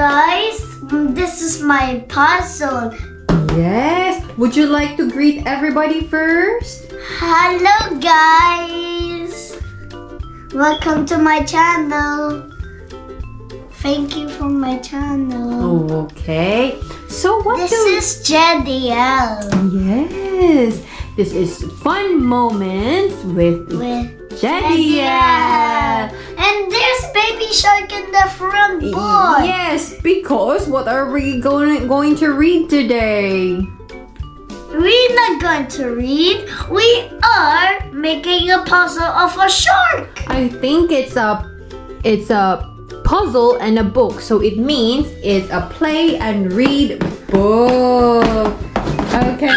guys, this is my puzzle. Yes. Would you like to greet everybody first? Hello guys, welcome to my channel. Thank you for my channel. Okay. So what This is Jediel Yes. This is fun moments with Jediel. And there's baby shark in the front board. Yes, because what are we going to read today? We're not going to read. We are making a puzzle of a shark. I think it's a puzzle and a book, so it means it's a play and read book. Okay.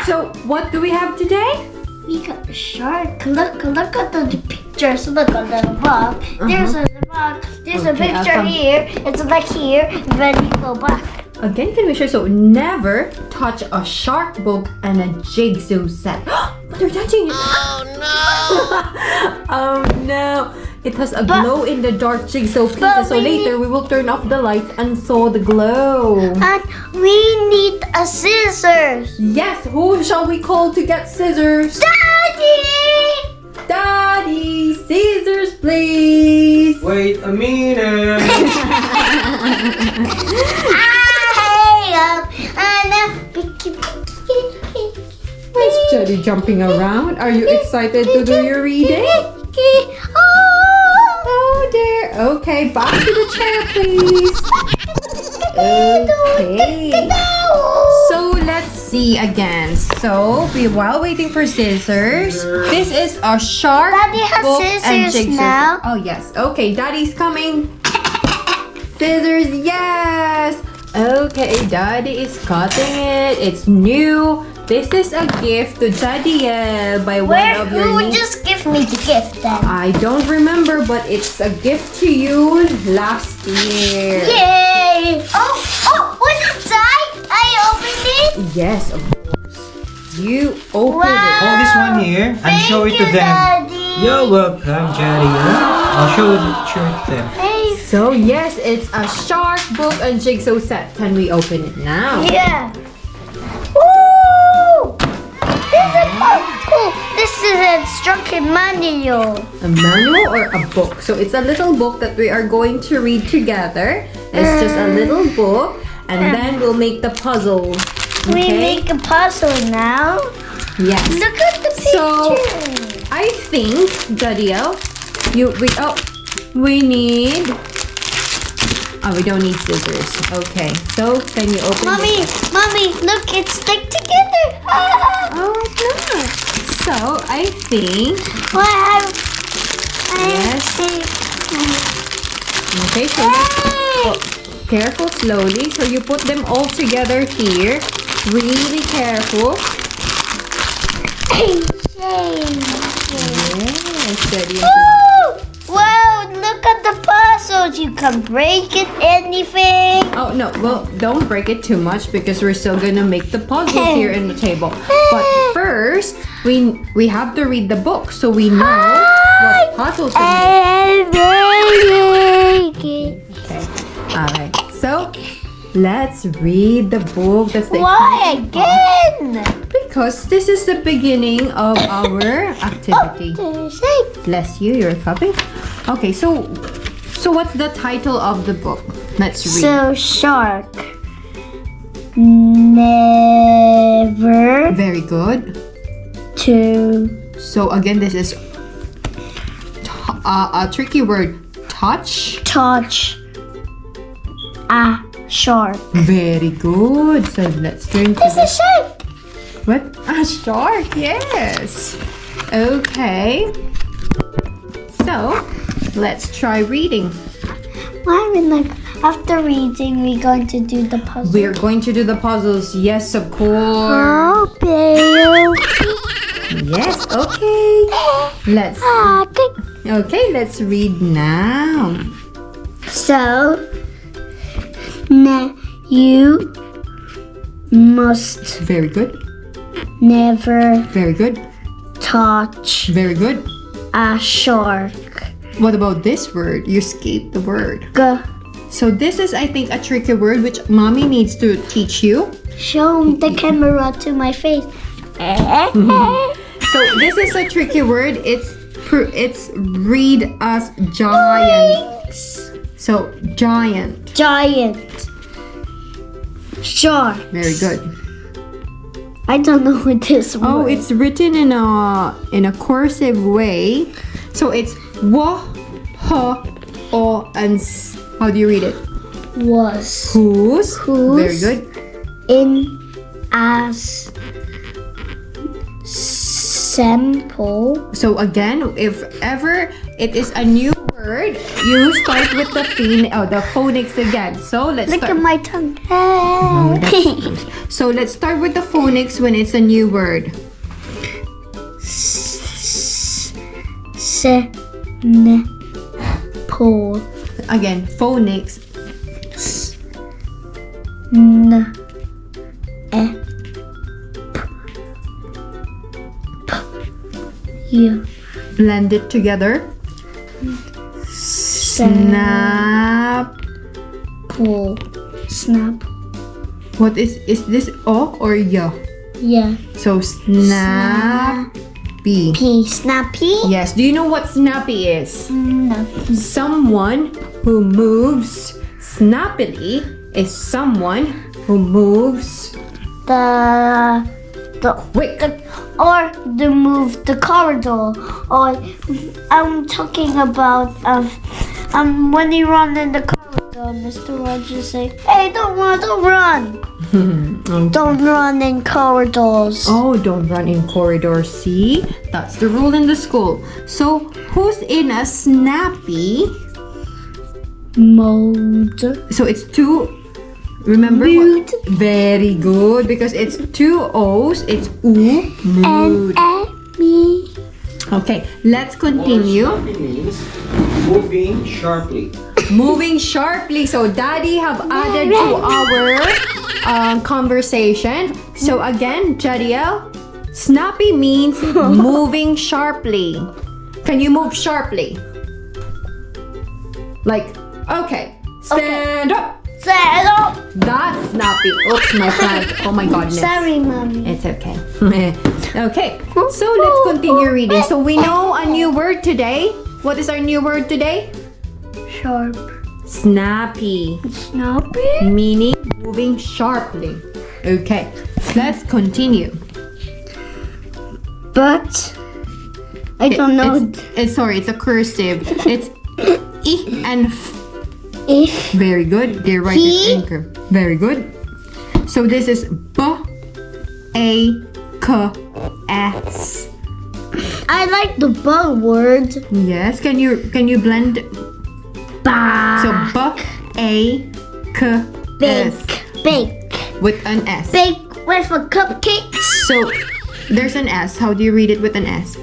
So what do we have today? We got a shark. Look at the pictures. Look at the box. There's a box. There's a picture here. It's like here. Then you go back. Again, can we show? So never touch a shark book and a jigsaw set. But they're touching it. Oh no! Oh no! It has a glow in the dark jigsaw pieces. So later we will turn off the lights and saw the glow. And we need a scissors. Yes. Who shall we call to get scissors? Daddy! Daddy, scissors, please. Wait a minute. Where's Jedi jumping around? Are you excited to do your reading? Oh dear. Okay, back to the chair, please. Okay. So let's see again. So while waiting for scissors, this is a shark Daddy has book and scissors jigsaw. now. Oh yes. Okay, Daddy's coming. Scissors, yes. Okay, Daddy is cutting it. It's new. This is a gift to Jediel by one of your Who would nieces. just give me the gift then? I don't remember, but it's a gift to you last year. Yay! Oh, what's inside? I opened it. Yes, of course. You open Hold this one here and show it to them. Daddy. You're welcome, Jediel. I'll show it to them. Hey. it. So yes, it's a shark book and jigsaw set. Can we open it now? Yeah. Woo! This is cool. This is an instruction manual. A manual or a book? So it's a little book that we are going to read together. It's just a little book, and then we'll make the puzzle. We Okay? make a puzzle now. Yes. Look at the picture. So I think, Jadiel, we need. Oh, we don't need scissors. Okay. So can you open? Mommy, look, it's stick together. Ah. Oh, it's not. So I think. Okay. So careful, slowly. So you put them all together here. Really careful. Yes, Jadiel. Wow, look at the puzzles. You can break it, anything. Oh no, well don't break it too much because we're still gonna make the puzzle here in the table. But first we have to read the book so we know what puzzles to make. Okay. Alright. So let's read the book. That's the Why again? because this is the beginning of our activity. Bless you, you're cupping. Okay, so what's the title of the book? Let's read. So shark never Very good. to So again, this is a tricky word. Touch. touch a shark. Very good. So let's turn to It's a shark. what? A shark. Yes. Okay. So let's try reading. Why we like after reading we're going to do the puzzle? We're going to do the puzzles. Yes, of course. Oh, baby. Yes. Okay. Let's. Okay. Let's read now. So, you must Very good. never Very good. touch Very good. a shark. What about this word? You skipped the word. So this is, I think, a tricky word which mommy needs to teach you. Show the camera to my face. So this is a tricky word. It's read as giant. So giant. Giant. Shark. Very good. I don't know what this word. Oh, it's written in a cursive way. So it's w, h, o, and s. How do you read it? Was. Whose. Whose. Very good. In as sample. So again, if ever it is a new word, you start with the phonics again. So let's Look start. at my tongue. So let's start with the phonics when it's a new word. Sample. Again, phonics. Yeah. Blend it together. Snap. Snap. What is this o or ya? Yeah. So snappy. Snappy? Yes. Do you know what snappy is? No. Someone who moves snappily is someone who moves The quick. or the move the corridor, or I'm talking about when you run in the corridor, Mr. Rogers say, "Hey, don't run, don't run in corridors." Oh, don't run in corridors. See, that's the rule in the school. So who's in a snappy Mode. So it's two. Remember Mood. what? Very good, because it's two O's. It's oo, mood. Me. Okay, let's continue. Snappy means moving sharply. Moving sharply. So Daddy have added to our conversation. So again, Jediel, snappy means moving sharply. Can you move sharply? Like, okay, stand up. Stand up. That's snappy. Oops, my plant. Oh my goodness. Sorry, mommy. It's okay. Okay, so let's continue reading. So we know a new word today. What is our new word today? Sharp. Snappy. Snappy. Meaning moving sharply. Okay, let's continue. But I don't know Sorry, it's a cursive. It's I and f. if Very good. They're right He. at anchor. Very good. So this is b, a, k, s. I like the B word. Yes. Can you blend? Ba. So b, a, k, s Bake. with an s. Bake with a cupcake. So there's an s. How do you read it with an s?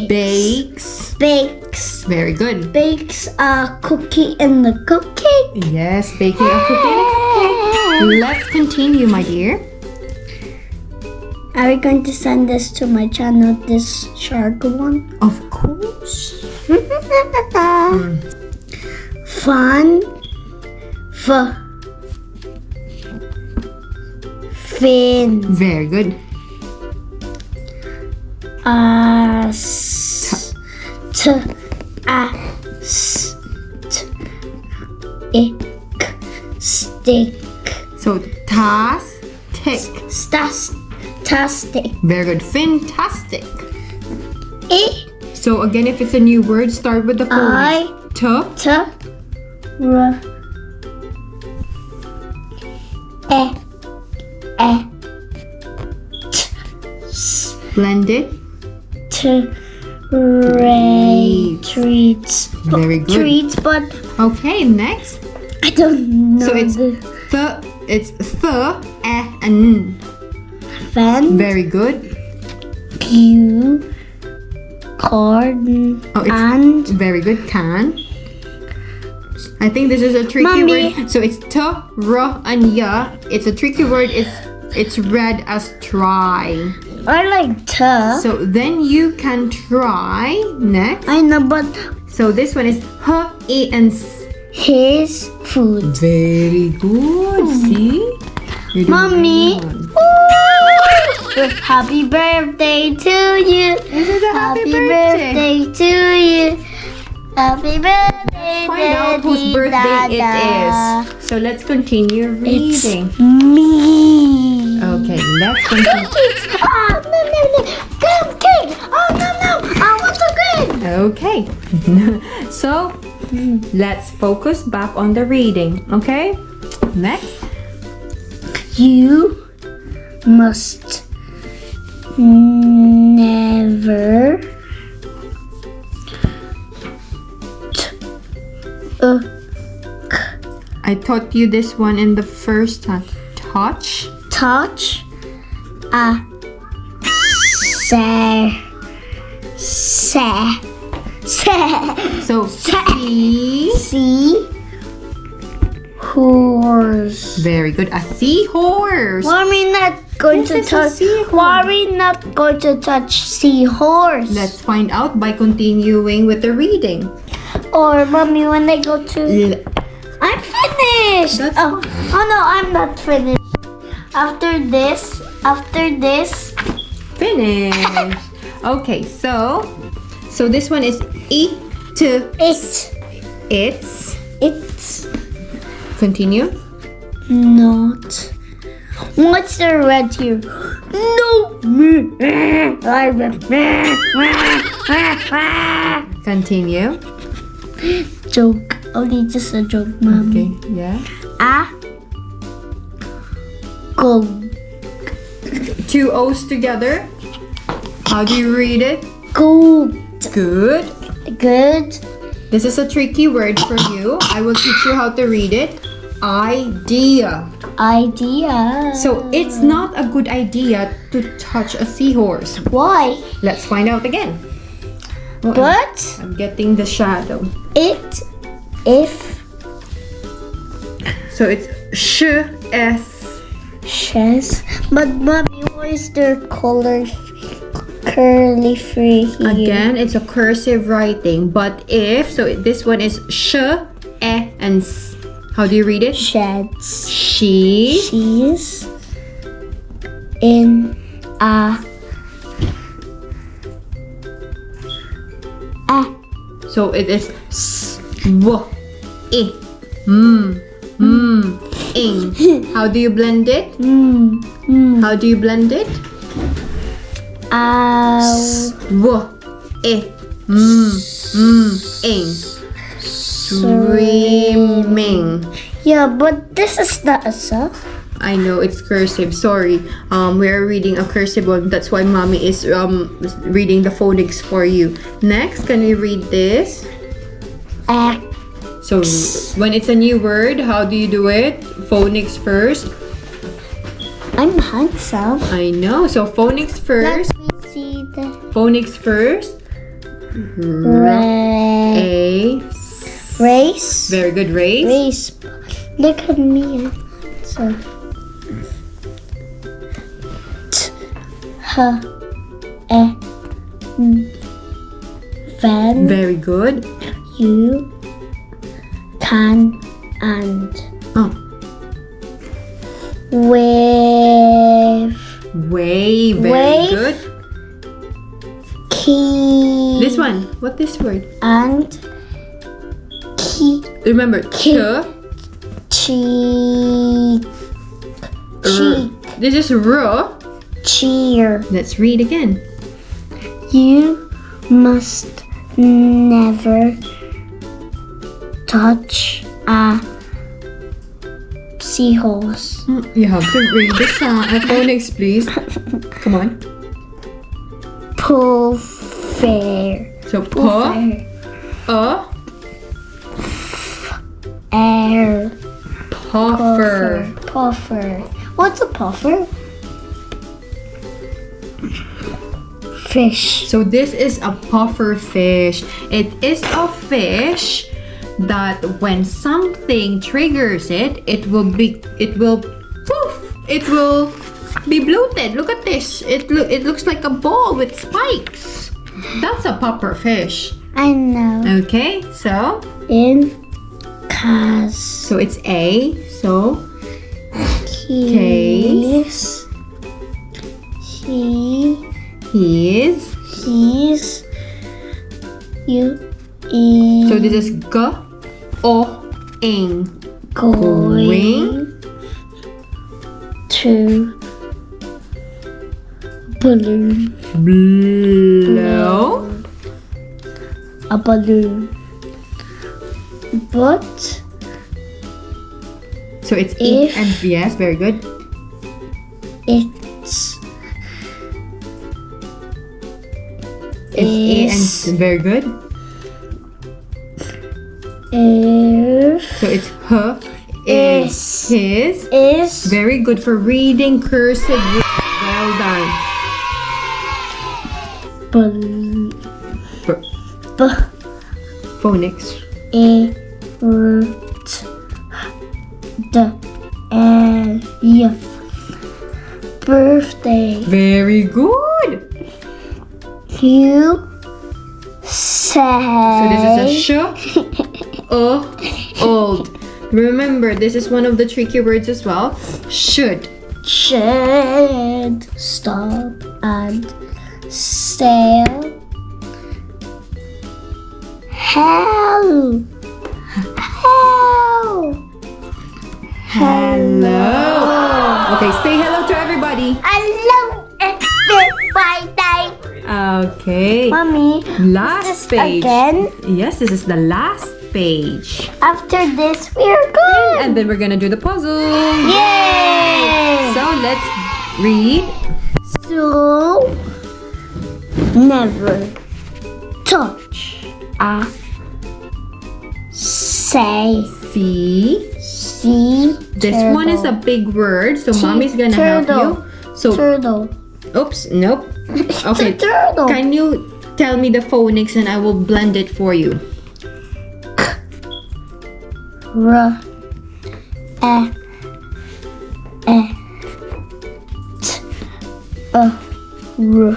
Bakes. Bakes. Very good. Bakes a cookie in the cupcake. Yes, baking a cookie in a cupcake. Let's continue, my dear. Are we going to send this to my channel, this shark one? Of course. Fun. Fin. Very good. Stick. So tastic. Tastic. Very good. Fantastic. E. So again, if it's a new word, start with the phonics. Blend it. Treats. Very good. Treats, but Okay, next. I don't know. So it's and fan. very good. Cue. Card. And Very good. Can. I think this is a tricky Mommy. word. So it's and ya. It's a tricky word. It's read as try. I like So then you can try next. I know, but So this one is H, E, and S. His food. Very good. See? You're doing Mommy. very good. Ooh, happy birthday to you. Is it a happy birthday to you. Happy birthday, Find out whose birthday it is. So let's continue reading. It's me. Okay, let's continue. Cookies. Oh, no. Cupcake. Oh, no. I want a cake. Okay. So let's focus back on the reading. Okay? Next. You must never I taught you this one in the first time. Touch. touch a So see. horse. Very good. A seahorse. Why are we not going to This is a touch? seahorse. Why are we not going to touch seahorse? Let's find out by continuing with the reading. Or mommy, when they go to, I'm finished. That's oh no, I'm not finished. After this, Finish. Okay, so this one is eat. it's It's. Continue. not. What's the red here? No. Continue. Joke. Only just a joke, mommy. Okay. Yeah. Go. Two O's together. How do you read it? Go. Good. Good. This is a tricky word for you. I will teach you how to read it. Idea. Idea. So it's not a good idea to touch a seahorse. Why? Let's find out again. Oh, But I'm getting the shadow. if So it's S. says, but mommy, why is there color curly free here? Again, it's a cursive writing. But if, so this one is and S. How do you read it? Sheds. She's She's in a so it is ing. How do you blend it? How do you blend it? Ing. Swimming. Yeah, but this is not a sub. I know it's cursive. Sorry. We're reading a cursive one. That's why mommy is reading the phonics for you. Next, can we read this? So when it's a new word, how do you do it? Phonics first. I'm handsome. I know. So phonics first. Let me see the Phonics first. A. race. Very good. Race. Race. Look at me. So. Van. Very good. You can and Oh. wave Wave. Very Wave. good. key This one. What this word? and key Remember. Cheek. This is R. Cheer. Let's read again. You must never touch a seahorse. You have to read the phonics, please. Come on. Pull fair. So paw, Air. puffer. Puffer. What's a puffer? Fish. So this is a puffer fish. It is a fish that when something triggers it, it will be bloated. Look at this. It looks like a ball with spikes. That's a puffer fish. I know. Okay, so In cars. so it's A. So He's. he's. He's. You. Is. So this is G O ing. Going. To. Balloon. Blow. A balloon. But So it's If- E and yes, very good. it's It's A and very good. if So it's H is his. is Very good for reading cursive. Well done. bal- B- b- phonics. a r t d and y birthday. Very good. You say So this is a sh. Old. Remember, this is one of the tricky words as well. Should. should stop and sail. Help! Help! Hello. Okay, say hello to everybody. Hello, everybody. Okay. Mommy, Last this page. again. Yes, this is the last page. After this, we're good. And then we're gonna do the puzzle. Yay! So let's read. So, never touch a say See. This one is a big word, so mommy's gonna help turtle. you. So, turtle. oops, nope. It's Okay, a turtle. can you tell me the phonics and I will blend it for you? R e t r e.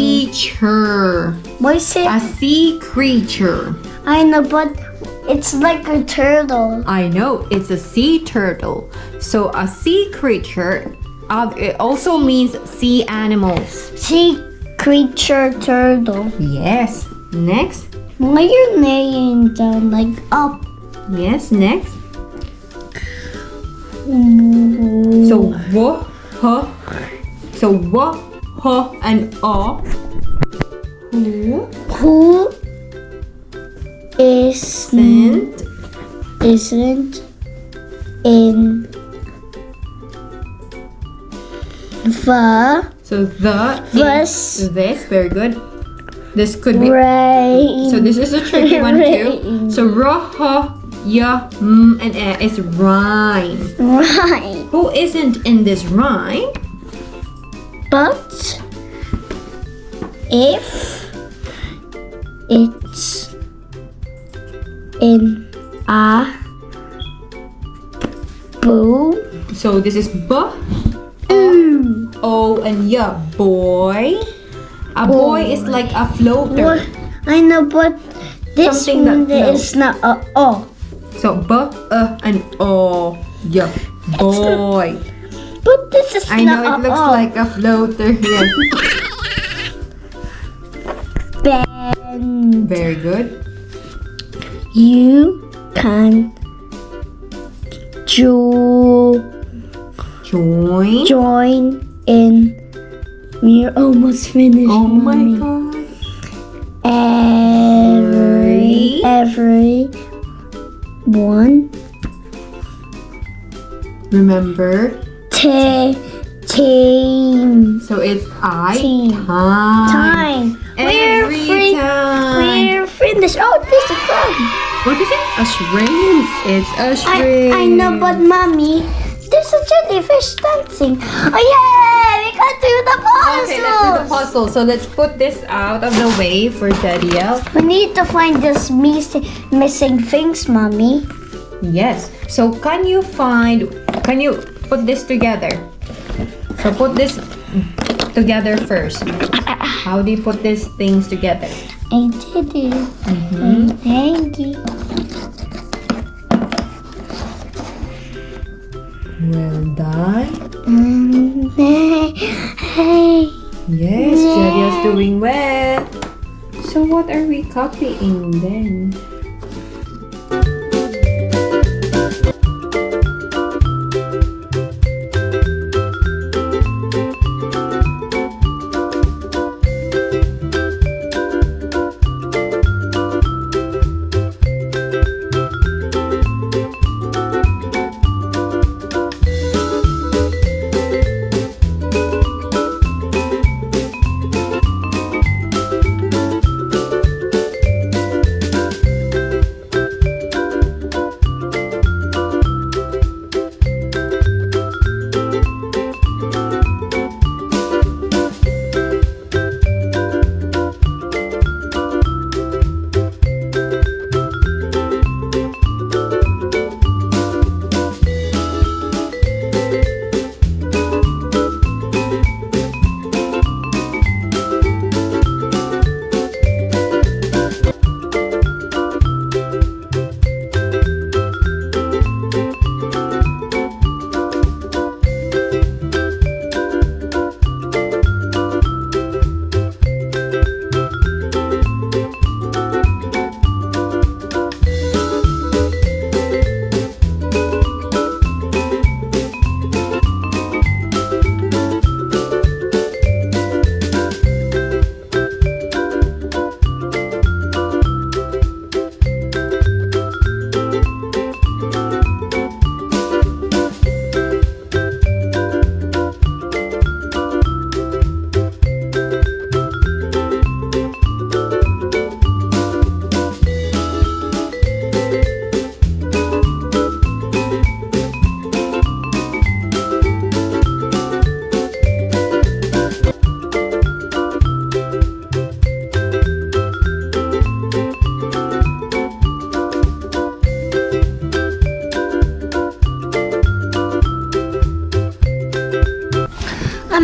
Creature. What is it? A sea creature. I know, but it's like a turtle. I know, it's a sea turtle. So a sea creature, it also means sea animals. Sea creature turtle. Yes. Next. Why you're laying down like up? Yes, next. So wo, huh. So wo, huh, and Who isn't in the So the This. is this, very good. This could be. rain? So this is a tricky one too. Rain. So ra, ha, ya, and is rhyme. Right. Who isn't in this rhyme? But if it's in a bow, So this is b, ooh, o, and ya. Boy. A boy is like a floater. what? I know, but this Something that one floats. is not a o. So b, and o, ya. Boy. But this is I know not it looks a o. like a floater. Yes. Ben, Very good. you can join in. We're almost finished. Oh my Mommy. god. Every one Remember. team. So it's Team. time. Every time. We're finished. Oh, this is fun. What is it? A shrimp. It's a shrimp. I know, but mommy, there's a jellyfish dancing. Oh yeah, we got to the puzzle. Okay, let's do the puzzle. So let's put this out of the way for Jediel. We need to find this missing things, mommy. Yes. So can you put this together? So put this together first. How do you put these things together? I did it. Thank you. Well done. Hey. Yes, Jediel's doing well. So what are we copying then?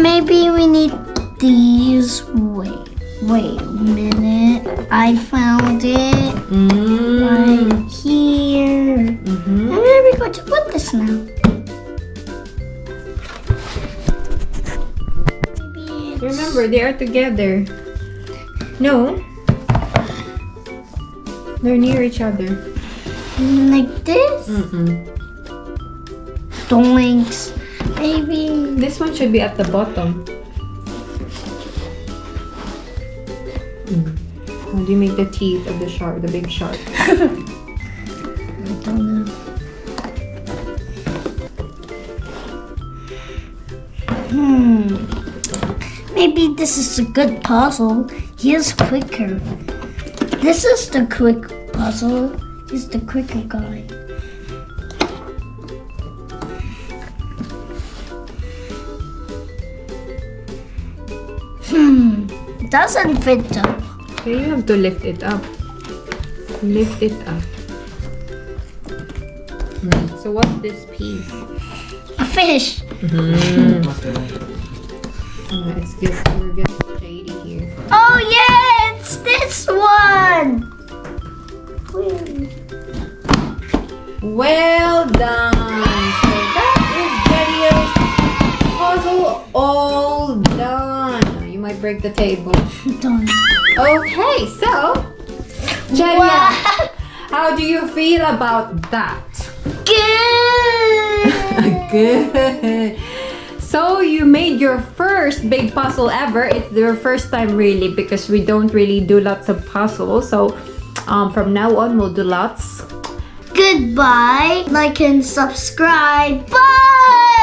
Maybe we need these. Wait a minute. I found it right here. And where are we going to put this now? Maybe it's... Remember, they are together. No. They're near each other. like this. Doinks. Maybe. This one should be at the bottom. How do you make the teeth of the shark, the big shark? I don't know. Maybe this is a good puzzle. He's quicker. This is the quick puzzle. He's the quicker guy. Doesn't fit though. So you have to lift it up. Lift it up. So what's this piece? A fish. It's good. We're getting shady here. Oh yeah, it's this one. Well done. So that is Jediel's puzzle all done. You might break the table. Done. Okay, so Jediel, Wow. how do you feel about that? Good. Good. So you made your first big puzzle ever. It's your first time really because we don't really do lots of puzzles. So from now on we'll do lots. Goodbye. Like and subscribe. Bye.